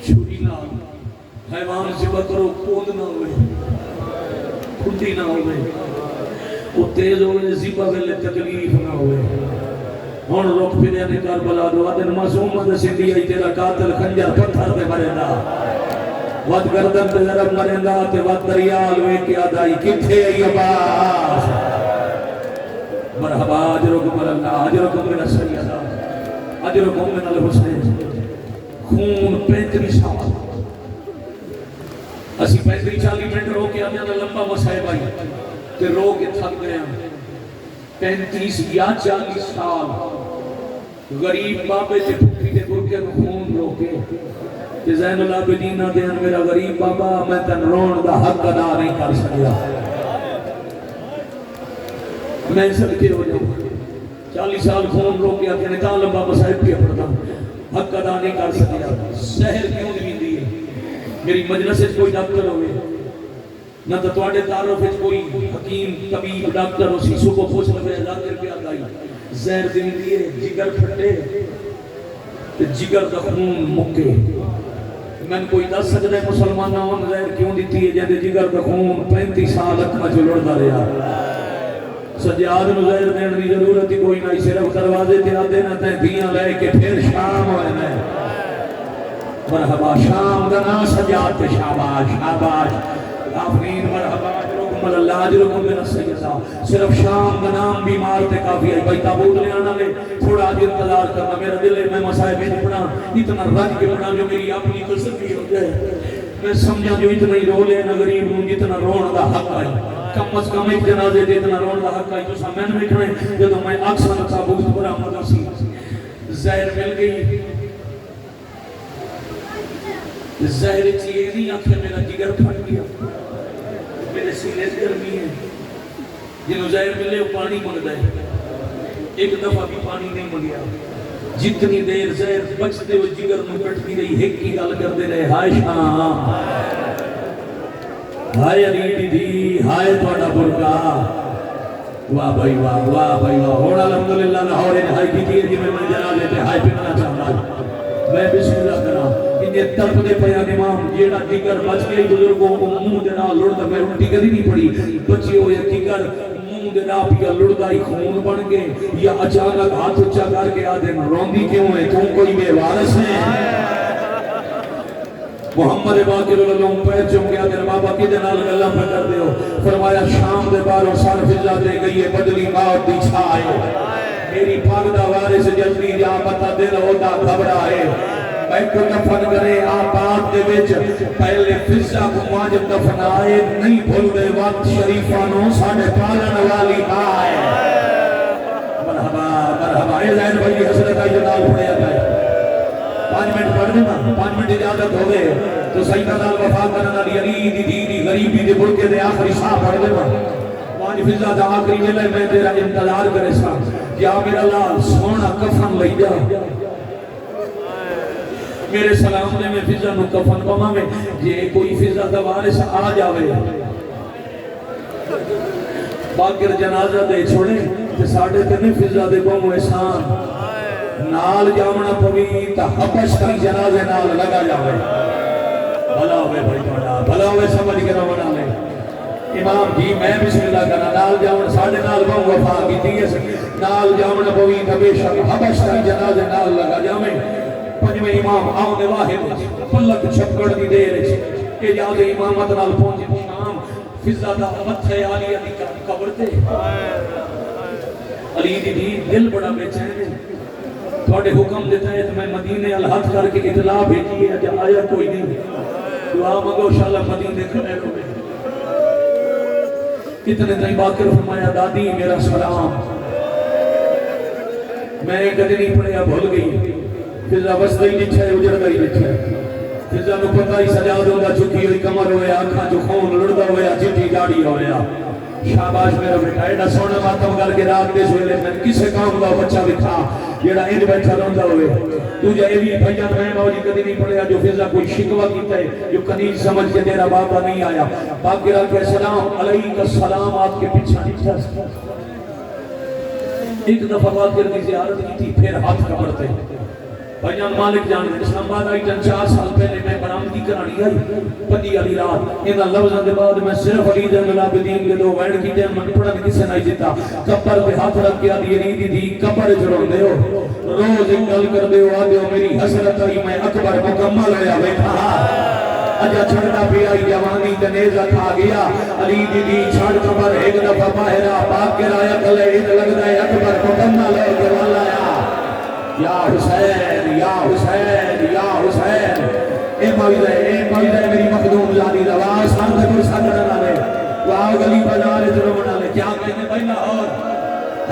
چھری نال حیوان ذبح کرو کود نہ ہوئے کھٹی نہ ہوئے وہ تیز ہوئے ذبح ویلے تکلیف نہ ہوئے. ہن رک پھرے نے کربلا دو دن معصوم دے سندھی ائی تیرا قاتل خنجر پتھر تے مریندا ود گردن تے ضرب مریندا تے ود دریا لوے کے ادائی کتھے ای عباس. مرحبا اجرکم اللہ اجرکم من السیدہ اجرکم من الحسین. خون 35 سال اسی 35-40 منٹ رو کے آنے لمبا مسائب آئی تے رو کے تھک گئے ہیں. 35 یا 40 سال غریب بابے تے پھوٹی تے برکے خون رو کے تے زین العابدین دے ان میرا غریب بابا میں تن رون دا حق ادا نہیں کر سکیا. میں صدقے ہو جاؤں 40 سال خون رو کے آتے نکال لمبا مسائب پہ پڑھتا حق ادا نہیں کر سکیا. شہر کیوں نہیں دی میری مجلس سے کوئی ڈاکٹر ہوئے نہ تو تواڈے تعارف وچ کوئی حکیم طبیب ڈاکٹر ہو سی صبح پوچھ لے ڈاکٹر کیا دائی زہر دین دیے جگر پھٹے تے جگر دا خون مکے. میں کوئی دس سکتا ہے مسلمانوں نے زہر کیوں دیتی ہے جے جگر دا خون 35 سال اکھاں چ لڑدا رہیا. سجاد نو زہر دین دی ضرورت ہی کوئی نہیں صرف دروازے تے آدے نہ تے دیاں لے کے پھر شام ہوئے نے. مرحبا شام دا نا سجاد تے شاباش شاباش آفرین مرحبا اجرکم اللہ اجرکم من السیدہ. صرف شام کا نام بیمار تے کافی ہے. بھائی تابوت لے آنا لے تھوڑا آج انتظار کرنا. میرا دل ہے میں مسائب نہیں پڑھا اتنا رج کے پڑھا جو میری اپنی تسلی ہو جائے. میں سمجھا جو اتنا ہی رو لے نہ غریب ہوں جتنا رون دا حق آئی. کم از کم ایک جنازے دے اتنا رون دا حق آئی. تو سا میں نے لکھنے جب میں اکثر تابوت پر آمد سی زہر مل گئی. زہر چیئے نہیں آنکھیں میرا جگر پھٹ گیا میرے سینے سے گرمی ہے. جنہوں زہر ملے وہ پانی منگتا ہے. ایک دفعہ بھی پانی نہیں منگیا. جتنی دیر زہر بچتے وہ جگر میں کٹتی رہی ایک کی گل کرتے رہے ہائے شام ہائے علی دی ہائے تھوڑا برکا. واہ بھائی واہ واہ بھائی واہ. ہونا الحمدللہ لاہور نے ہائی کی تھی جی میں جنا لیتے ہائی پھرنا چاہتا. میں بسم اللہ کرا انہیں ترک دے پیان امام جیڑا جگر بچ گئی بزرگوں کو منہ دینا لڑتا میں الٹی کدی نہیں پڑی. بچی ہوئے جگر منہ منہ دے نہ پیا لڑدا ہی خون بن کے یا اچانک ہاتھ اچا کر کے آدھے روندی کیوں ہے تم کوئی بے وارث ہے محمد باقر اللہ پیر چم گیا دن بابا کی دن آل اللہ پہ کر دیو فرمایا شام دے باروں سار فضا دے گئی ہے بدلی موت دی چھائے میری پاگدہ وارث جلدی جا بتا دل ہوتا گھبرائے میں کو دفن کرے آباد دے وچ پہلے فضا کو واجب دفن آئے نہیں بھول دے وقت شریفانوں ساڑھے پالن والی آئے مرحبا مرحبا اے زین بھائی حضرت آئی جنال پڑے آتا ہے 5 منٹ پڑھ دینا 5 منٹ اجازت ہو گئے تو سیدہ نال وفا کرنا دی علی دی دیدی غریبی دے برکے دے آخری شاہ پڑھ دینا وانی فضا دا آخری ویلے میں تیرا انتظار کرے سا یا میرا لال سونا کفن لئی جا میرے سلام دے میں فضا نو کفن پما میں جے کوئی فضا دا وارث آ جاوے باقر جنازہ دے چھوڑے تے ساڑھے تینے فضا دے بہم احسان نال جامنا پوی تا حبش کی جنازے نال لگا جاوے بھلا ہوئے بھائی توڑا بھلا ہوئے سمجھ کے رونا لے امام جی میں بسم اللہ کرنا نال جامنا ساڑھے نال بہم وفا کی دیئے سے نال جامنا پوی تا بے شک حبش کی جنازے نال لگا جاوے پنجویں امام آؤنے واحد پلک چھپکڑ دی دے رہے اجازت امامت نال پہنچے امام فضا دا متھے علی علی کا قبر تے علی دی دل بڑا بے چین ہے تھوڑے حکم دیتا ہے تو میں مدینے الہت کر کے اطلاع بھیجی ہے جب آیا کوئی نہیں دعا مگو شاءاللہ مدینے کھڑے ہوئے کتنے تئی باقر فرمایا دادی میرا سلام میں کدی نہیں پڑھیا بھول گئی فضا بس دئی جچھا ہے اجڑ گئی جچھا ہے فضا نو پتہ ہی سجا دوں گا چکی ہوئی کمر ہوئے آنکھاں جو خون لڑدا ہویا چٹی جاڑی ہویا شاباش میرا بیٹا ایڈا سونا ماتم کر کے رات دے سویلے میں کسے کام دا بچہ دکھا جیڑا انج بیٹھا رہندا ہوئے تو جا اے وی بھائیاں میں موجی کدی نہیں پڑھیا جو فضا کوئی شکوہ کیتا ہے جو کنیز سمجھ کے تیرا بابا نہیں آیا باقر کے سلام علیک السلام آپ کے پیچھے نکلا ایک دفعہ باقر کی زیارت کی تھی پھر ہاتھ کمرتے بھائیان مالک جانے اسلام آباد آئی 4 سال پہلے میں برآمدی کرانی آئی پتی علی رات انہاں لفظاں دے بعد میں صرف علی زین العابدین کے دو وینڈ کی ٹائم من پڑھن کسے نہیں دیتا قبر پہ ہاتھ رکھ کے آدھی علی دی قبر جڑون دے ہو روز ایک گل کر دے ہو آدھے ہو میری حسرت آئی میں اکبر مکمل ہویا بیٹھا اجا چھڑنا پہ آئی جوانی تنیزہ کھا گیا علی دی چھڑ قبر ایک دفعہ باہرہ باق کے رایا کلے اد لگتا ہے اکبر مکمل ہے کہ والا یا حسین یا حسین یا حسین اے موجودہ میری مخدوم جانی رواز سان دکھر ساکر نالے واؤ گلی بجارے جرم نالے کیا کہنے بھائی لاہور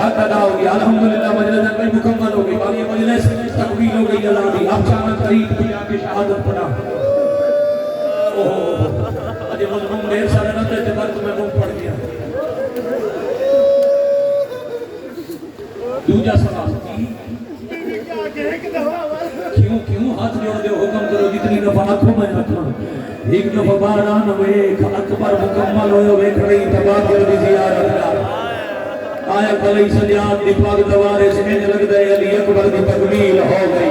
حق ادا ہوگی الحمدللہ مجلس میں مکمل ہوگی باقی مجلس تکمیل ہو گئی اللہ دی اب چانت قریب پیا کی شہادت پڑا اجھے مظلوم دیر سارے نتے اعتبار تمہیں منہ پڑ گیا دوجہ سوال کیوں ہاتھ جوڑ دے حکم کرو جتنی دفعہ آنکھوں میں رکھنا ایک دفعہ باران ویک اکبر مکمل ہوئے ویک رہی تباکر دی زیارت کا آیا کلی سجاد دی پاک دوارے سے میں لگ دے علی اکبر دی تکمیل ہو گئی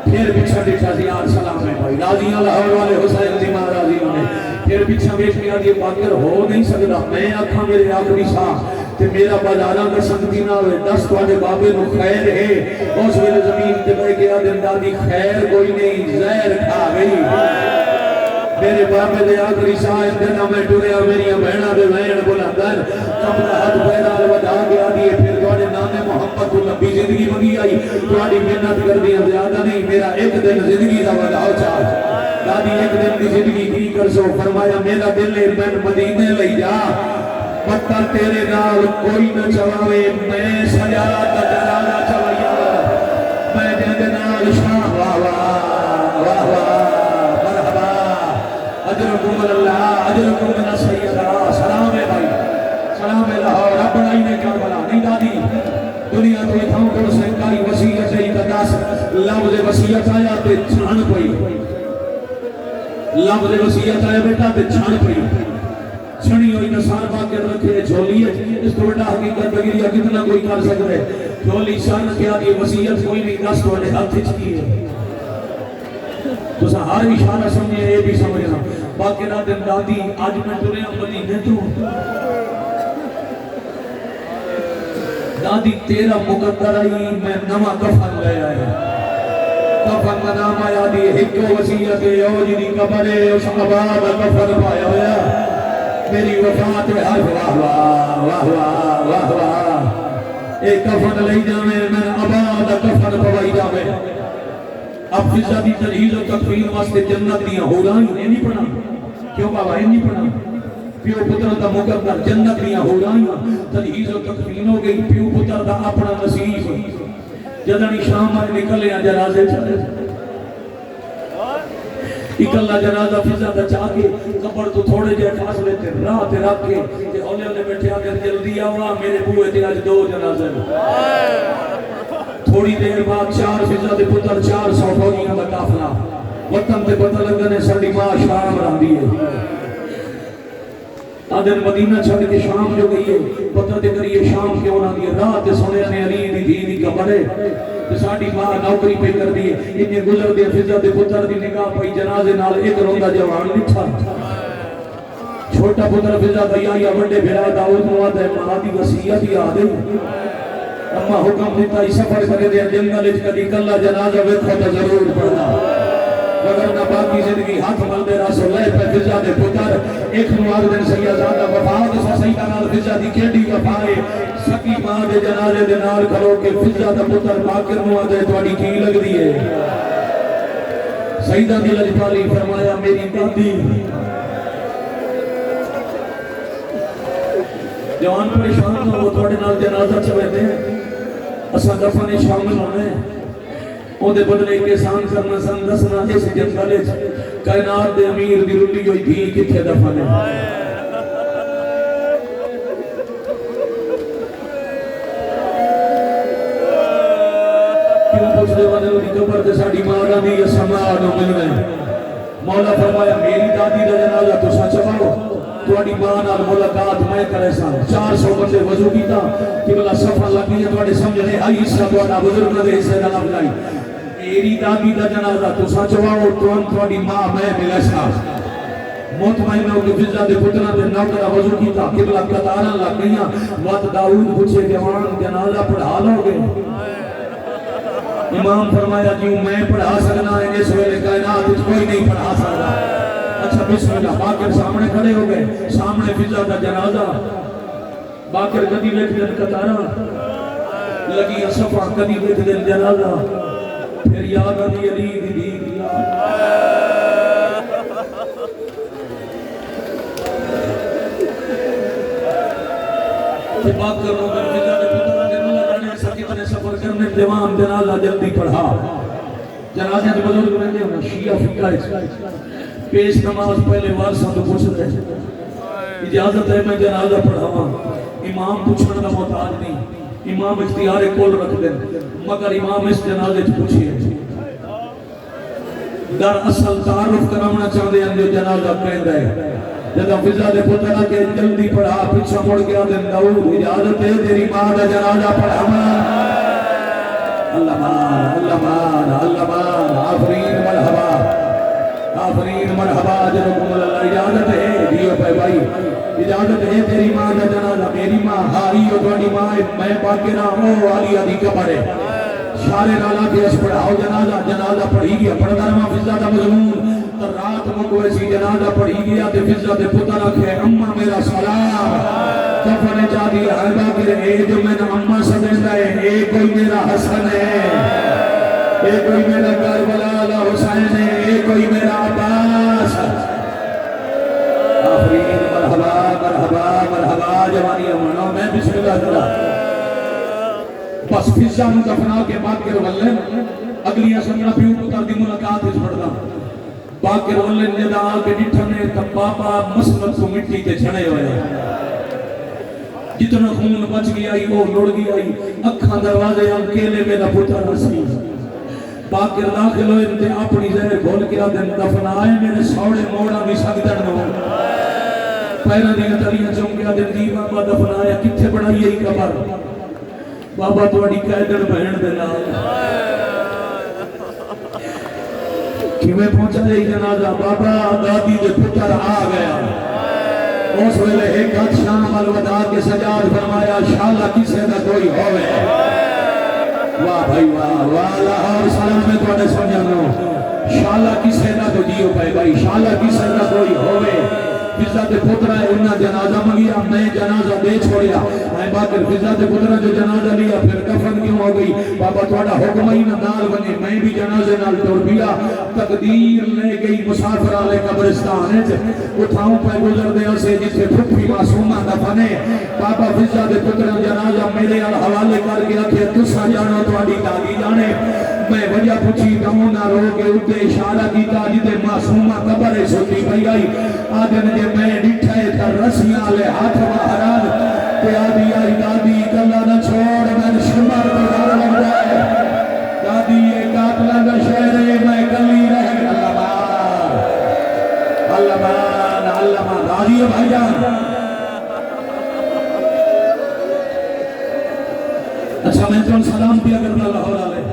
پھر بچھا بچھا زیار سلام ہے بھائی راضی اللہ والے حسین دی ماں راضی ہونے پھر بچھا بیش کیا دی باکر ہو نہیں سکتا میں آکھاں میرے آخری ساں کہ میرا بازارہ کا سنگتی نہ ہوئے 10 توانے بابے نو خیر ہے اس ویلے زمین تے بے گیا دن دادی خیر کوئی نہیں زہر کھا گئی میرے بابے دے آخری سائن دن میں ٹوریا میری بہنہ دے وین بلندر کمرہ ہاتھ پیرال ودا گیا دیئے پھر توانے نام محمد کو لمبی زندگی مگی آئی توانی محنت کر دیا زیادہ نہیں میرا ایک دن زندگی دا ودا چاہ دادی ایک دن کی زندگی کی کر سو فرمایا میرا دل ہے میں مدینے لئی جا پتہ تیرے نال کوئی نہ چواوے میں سجاد جلالہ چوایا میں جند نال شاہ واہ واہ واہ واہ مرحبا اجرکم اللہ اجرکم من سیدہ سلام ہے بھائی سلام ہے لاہور رب بنائی نے کیا بلا نہیں دادی دنیا تو اتھاؤں کو سنکاری وسیعت ہے تداس لفظ وسیعت آیا تے چھان پئی لفظ وسیعت آیا بیٹا تے چھان پئی چھڑی ہوئی نسان باقر رکھے جھولی ہے اس کو بڑا حقیقت بگیریا کتنا کوئی کر سکتا ہے جھولی شان کیا دی وسیعت کوئی نہیں دست والے ہاتھ چکی ہے تو ہر اشارہ سمجھے یہ بھی سمجھنا باقر دن دادی آج میں ترے مدینے تو دادی تیرا مقدر آئی میں نوا کفن لے آیا کفن کا نام آیا دی ایک وسیعت او جی دی قبر ہے اس آباد کفن پایا ہویا میری وفات ہے ہر واہ واہ واہ واہ واہ واہ ایک کفن لئی جاوے میں آباد کفن پوائی جاوے اب فضا دی تجہیز و تکفین واسطے جنت دیا ہو رہا ہی نہیں پڑھا کیوں بابا ہی نہیں پڑھا پیو پتر دا مقدر جنت دیا ہو رہا ہی تجہیز و تکفین ہو گئی پیو پتر دا اپنا نصیب جدنی شام آئے نکلے ہیں جنازے چلے اکلا جنازہ فضا دا چاہ کے قبر تو تھوڑے جائے فاصلے تے راہ تے رکھ کے کہ اولے اولے بیٹھے آگر جلدی آوا میرے بوئے تے آج 2 جنازے تھوڑی دیر بعد 4 فضا دے پتر 400 فوجیاں دا قافلہ وطن تے پتہ لگنے ساڑی ماں شام رہن دیئے آدھر مدینہ چھڑ کے شام جو گئی ہے پتہ دے کر یہ شام کیوں نہ دیئے رات سونے نے علی دی دی کبرے تو ساڑی ماں نوکری پہ کر دیئے انہیں گزر دے فضا دے پتر دی نگاہ پہ جنازے نال ایک روندہ جوان لٹھا چھوٹا پتر فضا دیا یا بڑے بھیرا داؤد مواد ہے مہادی وسیعت ہی آدھے اما حکم دیتا ہی سفر کرے دے جنگل اچھ کدی کلا جنازہ ویکھو تو ضرور پڑھنا وگرنہ باقی زندگی ہاتھ ملدے رسول اللہ پہ فضا دے پتر ایک نوار دن سیازادہ وفاد سا سیدہ نال فضا دی کیڈی وفائے سکی ماں دے جنازے دے نال کرو کہ فضا دے پتر باقر نوار دے توڑی کی لگ دیئے سیدہ دی لجپالی فرمایا میری دادی جوان پریشان ہو وہ توڑے نال جنازہ چوے دے اسا دفن شامل ہونے او دے بدلے کے سان کرنا سن دسنا اس جنگلے کائنات دے امیر دی رلی ہوئی بھی کتھے دفن ہے کیوں پوچھ دے ودلو دی قبر دے ساڑی مارا دی یا سماعہ مل گئے مولا فرمایا میری دادی دا جنازہ تو سچ پاؤ توڑی ماں نال ملاقات میں کرے سان 400 بندے وضو کیتا کہ بلا صفحہ لگی ہے توڑے سمجھنے آئی حصہ توڑا بزرگ دے حصے نام لائی میری دادی دا جنازہ تو سچ واؤ توڑی ماں میں ملے سان مطمئن ہو کہ فضا دے پترہ دے نوکرہ وضو کیتا کہ بلا قطارہ لگ گئیاں وقت داؤد پوچھے جوان جنازہ پڑھا لو گے امام فرمایا جیوں میں پڑھا سکنا ہے اس ویلے کائنات کوئی نہیں پڑھا سکتا اچھا بسم اللہ باقر سامنے کھڑے ہو گئے سامنے فضا دا جنازہ باقر کدی لکھ دن قطارہ لگی صفحہ کدی لکھ دن جنازہ پھر یاد آدھی علی دی دی باقر ہو گئے فضا دے پترہ دے ملہ کرنے ایسا کتنے سفر کرنے دیوان جنازہ جلدی پڑھا جنازہ دے بزرگ رہنے ہونا شیعہ فقہ پیش نماز پہلے وارثاں تو پوچھ رہے اجازت ہے میں جنازہ پڑھاواں امام پوچھنے کا محتاج نہیں امام اختیار کول رکھ دیں مگر امام اس جنازے پوچھئے در اصل تعارف کرانا چاہتے ہیں جو جنازہ کہہ رہے جب فضا دے پترہ کے جلدی پڑھا پیچھا مڑ گیا دن داؤد اجازت ہے تیری ماں دا جنازہ پڑھاواں اللہ مان اللہ مان اللہ مان آفرین مرحبا آفرین مرحبا جنکم اللہ اجازت ہے دیو پہ بھائی اجازت ہے تیری ماں دا جنازہ میری ماں ہاری ہو توڑی ماں میں باقرہ ہوں علی عدی قبر ہے شارے رالا کے اس پڑھاؤ جنازہ پڑھی گیا پڑھدار ماں فضا دا مضمون تر رات مکوے سی جنازہ پڑھی گیا تے فضا دے پتر رکھے اممہ میرا سلام کفن جا دیا ہے باقر اے جو میں نے اممہ سدن ہے اے کوئی میرا حسن ہے اے کوئی میرا کربلا حسین ہے اے کوئی میرا عباس آفرین مرحبا مرحبا مرحبا جوانی امانوں میں بسم اللہ تعالی بس فضا نو دفنا کے باقر ولن اگلی اسمرہ پیو پتر دی ملاقات اس پڑھتا باقر ولن جدا آگے ڈٹھنے تب بابا مسلط کو مٹی تے چھڑے ہوئے جتنا خون بچ گیا ہی وہ لڑ گیا ہی اکھاں دروازے اکیلے میرا پتر رسی باقر داخل ہوئے تے اپنی زہر گھول کے دن دفنائے میرے سوڑے موڑا بھی سکتر نہ ہو پہلے دن تلیاں چونکیا دن دی بابا دفنایا کتھے بڑھائی یہی قبر بابا توڑی قیدر بہن دینا کہ میں پہنچا دے جنازہ بابا دادی دے پتر آ گیا اس ویلے ایک ہاتھ شام الوداع کے سجاد فرمایا شالا کسے نہ کوئی ہوئے واہ بھائی واہ واہ لاہور سلام میں تو اڈے سمجھا گا شالا کسے نہ تو جیو پائے بھائی شالا کسے نہ کوئی ہوئے فضا دے پترہ ہے انہاں جنازہ مگیا میں جنازہ دے چھوڑیا میں باکر فضا دے پترہ جو جنازہ لیا پھر کفن کیوں ہو گئی بابا تھوڑا حکم ہی نہ نال بنے میں بھی جنازے نال توڑ بیا تقدیر لے گئی مسافر آلے قبرستان اٹھاؤں پہ گزر دے اسے جسے پھپی معصومہ دفنے بابا فضا دے پترہ جنازہ میرے حوالے کر کے رکھے تسا جانا تھوڑی داغی جانے میں وجہ پوچھی گاؤں نہ رو کے اٹھے اشارہ کیتا جتے معصومہ قبر سوتی بھئی آئی آدھن جے میں ڈٹھے تر رسیاں لے ہاتھ وحران تے آدھی آئی دادی کلا نہ چھوڑ میں شمار بغار لگ جائے دادی یہ قاتلہ کا شہر میں کلی رہ اللہ مان راضی ہے بھائی جان اچھا میں تو سلام پیا کرنا لاہور آلے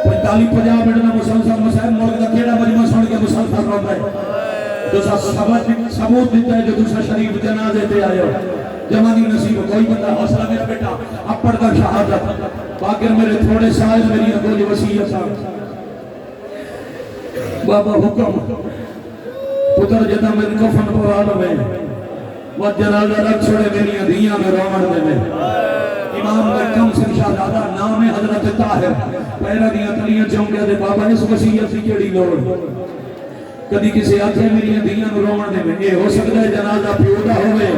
45-50 منٹ میں مسلسل مسائل ملک کا کیڑا مجمع سن کے مسلسل روتا ہے تو ثبوت دیتا ہے جو دوسرا شریف جنازے تے آئے ہو جوانی نصیب کوئی بندہ حوصلہ میرا بیٹا اپڑ کا شہادت باقر میرے تھوڑے سائل میری اگولی وسیعت بابا حکم پتر جدا میں کفن پوال میں وہ جنازہ رکھ چھوڑے میری ادھیاں میں رومن دے میں امام میں کم سے شہزادہ نام حضرت طاہر پہلا دیا تلیاں چونکہ دے بابا اس وسیعت سی کیڑی لوڑ کدی کسی آتھے میری دیاں نو رومن دے میں یہ ہو سکتا ہے جنازہ پیودا ہوئے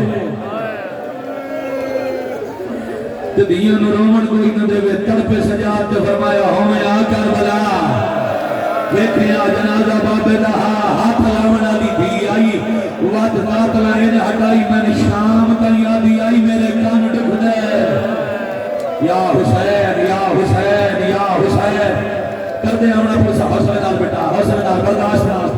تو دیاں نو رومن کوئی نہ دے تڑپ سجاد تے فرمایا ہمیں آ کر بلا ویکھیا جنازہ بابے رہا ہاتھ لاونا دی دی آئی وات قاتلہ انہیں ہٹائی میں نے شام تنی آدھی آئی میرے کان ڈکھ دے یا حسین یا حسین یا حسین کر دے ہمنا پوچھا حسین نال بیٹا حسین نال برداشت نال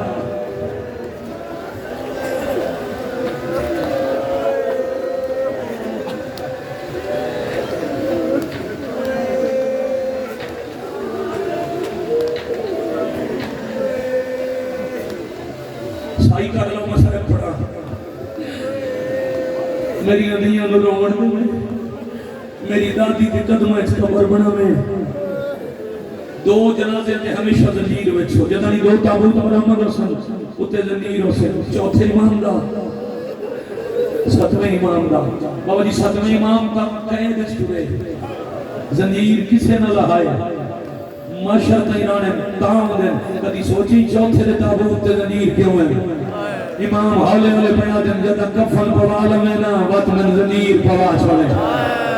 سائی کر لو مسئلہ پڑا میری ادھیاں نو رومن دے میری دادی کی قدمہ اس قبر بنا میں دو جنازے تے ہمیشہ زنجیر وچھو جدانی دو تابوت برحمد رسن اتے زنجیر ہو سے چوتھے امام دا ستویں امام دا بابا جی ستویں امام کا قید چھوڑے زنجیر کسے نہ لہائے ماشر تیرانے تام دن کدی سوچی چوتھے دے تابوت تے زنجیر کیوں ہے امام حالے والے بیان دن جدہ کفن پوال میں نا وقت من زنجیر پوا چھوڑے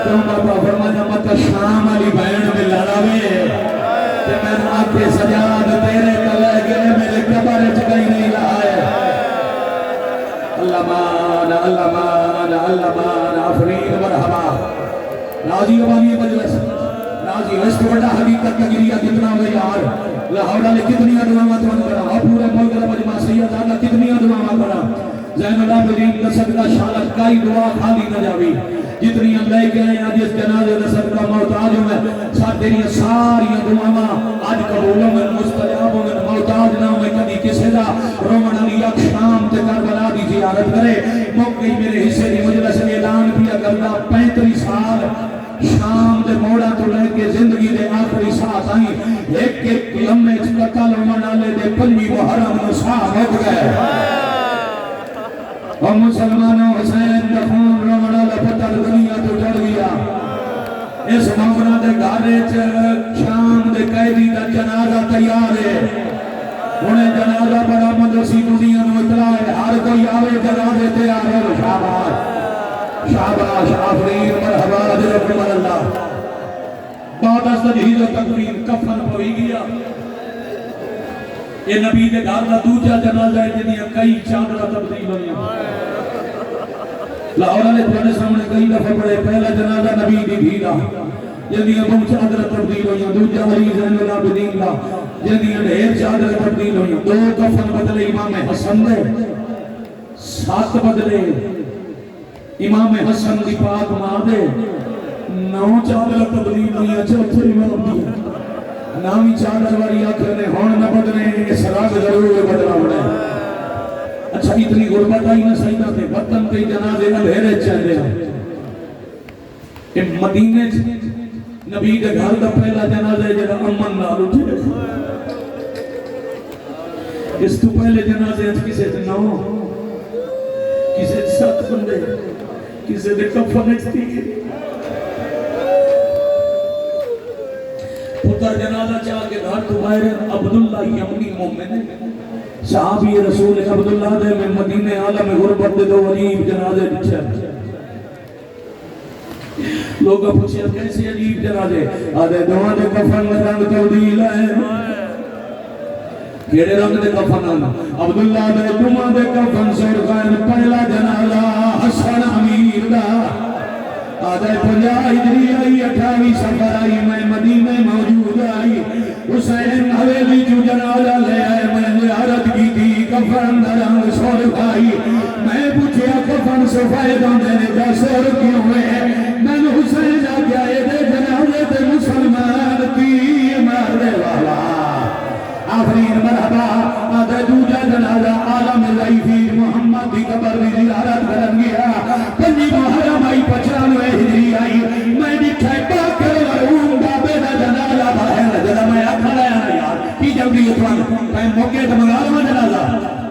تو بابا فرمایا مت شام علی بہن میں لڑاوے کہ میں آنکھیں سجاد تیرے کلے گئے میرے قبر چکئی نہیں لائے اللہ مان اللہ مان اللہ مان آفرین مرحبا راضی عوامی مجلس راضی اس کو بڑا حقیقت کا گریہ کتنا ہوگا یار لاہور علی کتنی دعاواں تو کرا اور پورے ملک کا مجمع سید آدھا کتنی دعاواں کرا زین اللہ بدین کا صدقہ شالت کائی دعا خالی نہ جاوی جتنی ہم لے گئے ہیں آج اس جنازے کا صدقہ محتاج میں ساتھ تیری ساری دعاواں آج قبولوں میں مستجابوں میں محتاج نہ میں کبھی کسی دا رومن علی اک شام تے کربلا دی زیارت کرے موقعی میرے حصے دی مجلس نے اعلان کیا کرنا 35 سال شام دے موڑا تو لے کے زندگی دے آخری ساتھ آئیں ایک لمحے قتل منالے دے پنجی محرم نصاب ہو گئے اور مسلمانوں حسین دخون رومنالا پتر دنیا تو جڑ گیا اس موقع دے گھارے شام دے قیدی دا جنازہ تیار ہے انہیں جنازہ برآمد رسی دنیا نو اطلاع ہے ہر کوئی آوے جنازے تیار ہے شاباش شاباش آفرین مرحبا رب اللہ بعد از تجہیز و تکبیر کفن پوئی گیا یہ نبی دے گھر دا دوجا جنازہ ہے جنہیں کئی چادرہ تبدیل ہوئی لاہور علیہ توانے سامنے کئی دفعہ پڑے پہلا جنازہ نبی دی بھیڑا جنہیں بہت چادرہ تبدیل ہوئی دوجا علی زین العابدین دا جنہیں ڈھیر چادرہ تبدیل ہوئی دو کفن بدلے امام حسن دے 7 بدلے امام حسن دی پاک ماں دے 9 چادر تبدیل ہوئی چوتھے امام دی نامی چادر والی آخر نے ہون نہ بدلے اس رنگ ضرور بدلا ہونا اچھا اتنی غربت آئی نہ سیدہ تھے وطن کے جنازے اندھیرے چل رہے کہ مدینے نبی کے گھر کا پہلا جنازہ جڑا امن نال اٹھے اس تو پہلے جنازے کسے نہ کسے 7 بندے کسے دے کفن تھی پتر جنازہ چاہ کے گھر تو باہر عبداللہ یمنی مومن صحابی رسول عبداللہ دے میں مدینہ عالم غربت دے دو عجیب جنازے بچھے لوگا پوچھے کیسے عجیب جنازے آدھے دعا دے کفن میں رنگ تبدیل ہے کیڑے رنگ دے کفن آنا عبداللہ دے دعا دے کفن سور خان پہلا جنازہ حسن امیر دا آدھے 50 ہجری آئی 28 سفر آئی میں مدینہ موجود آئی حسین حویلی جو جنازہ لے آئے میں زیارت کی تھی کفن رنگ سور کھائی میں پوچھیا کفن سفید دینے کا سور کیوں ہے میں نے حسین جا کے آئے دے جنازے تے مسلمان کی مارنے والا آخرین مرحبا آدھے دوجہ جنازہ عالم ضعیفی محمد کی قبر بھی زیارت کرن گیا 5 محرم آئی 95 ہجری آئی میں دیکھا پاکر ورہون بابے دا جنازہ باہر جدا میں اکھا لیا نا یار کی جلدی اتوان میں موقع تو منگا لوں جنازہ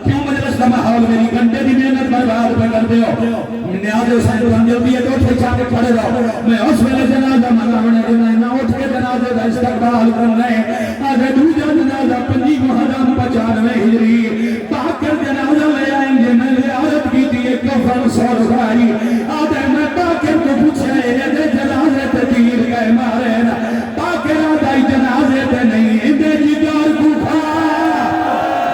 کیوں مجلس کا محول میری گھنٹے دی محنت برباد پہ کر دیو نیاز حسین تو جلدی ہے تو اٹھے چاہ کے کھڑے رہو میں اس ویلے جنازہ منگا ہونے دینا نہ اٹھ کے جنازے کا استقبال کرنا ہے آگے دوجہ جنازہ 5 محرم 95 ہجری پاکر جنازہ لے آئیں گے میں زیارت کی تھی ایک کفن سور خائی آدھے میں پاکر کو پوچھے یہ جنازے تے تیر گئے مارے پاکر آدھائی جنازے تے نہیں دے جدار کو کھا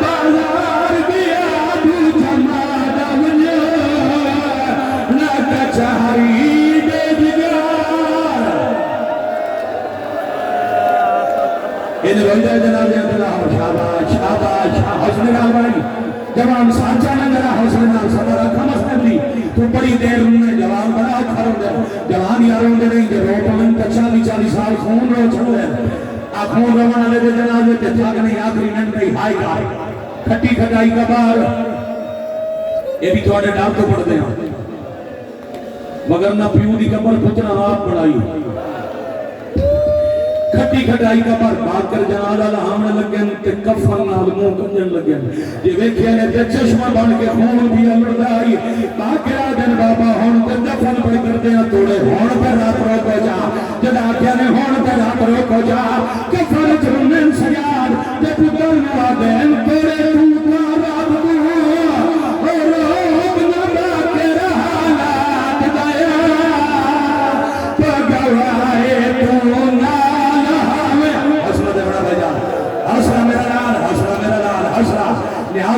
بازار گیا دو جمع دونیا نہ کچھاری دے جدار ان رویدہ جنازے اللہ شاباش شاباش حسن نال بھائی جوان سانچہ نہ جرا حسن نال صبر کم از کم دی تو بڑی دیر میں جوان بڑا اکھر ہوندے جوان یار ہوندے نہیں کہ روٹ میں 40 سال خون رو چھڑ دے آنکھوں روان لے دے جنازے تے تھاک نہیں آخری منٹ نہیں ہائی گائی کھٹی کھٹائی کا بار یہ بھی تھوڑے ڈال تو پڑھ دے ہیں مگر نہ پیو دی کمر پتنا آپ بڑھائی کھٹی کھٹائی کا بار بات کر جنازہ لہامنے لگن تے کفن نال منہ کنجن لگن جی ویکھیا نے تے چشمہ بن کے خون بھی لڑائی باقیہ دن بابا ہون تے دفن پہ کر دیا توڑے ہون پہ رات روکو جا جدا کیا نے ہون پہ رات روکو جا کفن چرنن سیاد تے پتر نوا دین توڑے توتا رات کو اور روک نہ باقی رحالات دایا پگوائے تو نا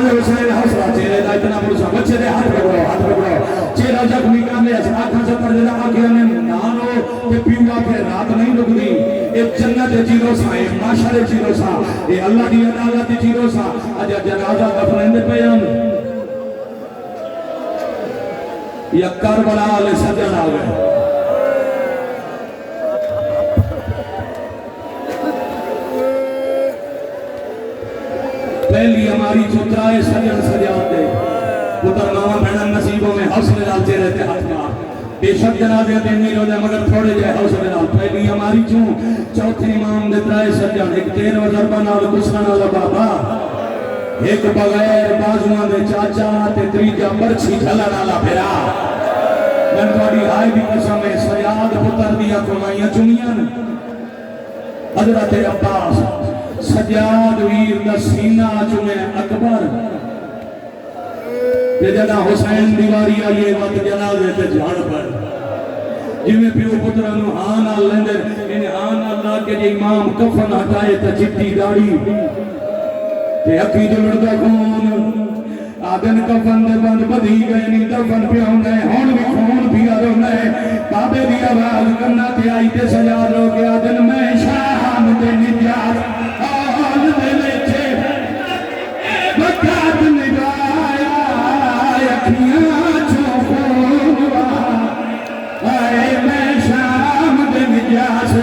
حسین حسرہ چہرے دا اتنا پرسا بچے دے ہاتھ پکڑو چہرہ زخمی کرنے آنکھاں سے پر جدا آنکھیں ہمیں نانو کہ پیوا پہ رات نہیں رک دی ایک جنت چیرو سا ایک معاشر چیرو سا ایک اللہ دی عدالت چیرو سا اجا جنازہ دفنندے پیان یا کربلا علیہ سجن آگئے پہلی ہماری چترائے سجن سجان دے پتر ماما بہنن نصیبوں میں حوصلے ڈالتے رہتے ہاتھ مار بے شک جنازے دینی رو جائے مگر تھوڑے جائے حوصلے ڈال پہلی ہماری چوتھی امام دے ترائے سجن ایک 13 ضربہ نال گسنا نال بابا ایک بغیر بازوان دے چاچا تے تریجا مرچی جھلا نالا پھرا میں تھوڑی ہائی بھی قسم ہے سیاد پتر دیا کمائیاں چنیاں حضرت عباس سجاد ویر دا سینہ چمیں اکبر تے جدا حسین دیواری آئیے وقت جنازے تے جھاڑ پر جمیں پیو پترانو ہاں نال لیندر انہیں ہاں نال لا کے جے امام کفن ہٹائے تا چٹی داڑی تے اکی جو لڑکا کون آدن کفن دے بند بدھی گئے نہیں دفن پہ ہوں گئے ہون بھی خون بھی آرہو گئے بابے دی آواز کرنا تے آئی تے سجاد رو کے آدن میں شام تے نجات آل دے لیچے وقت نگایا اکھیاں چھو خونوا آئے میں شام دے نجات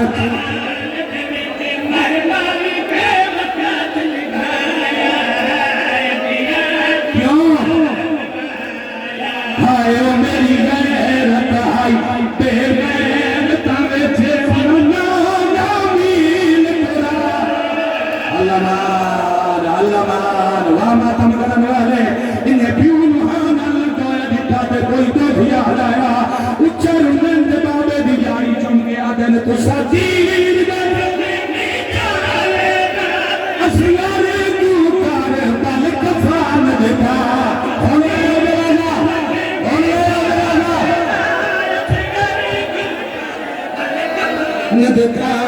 صدقہ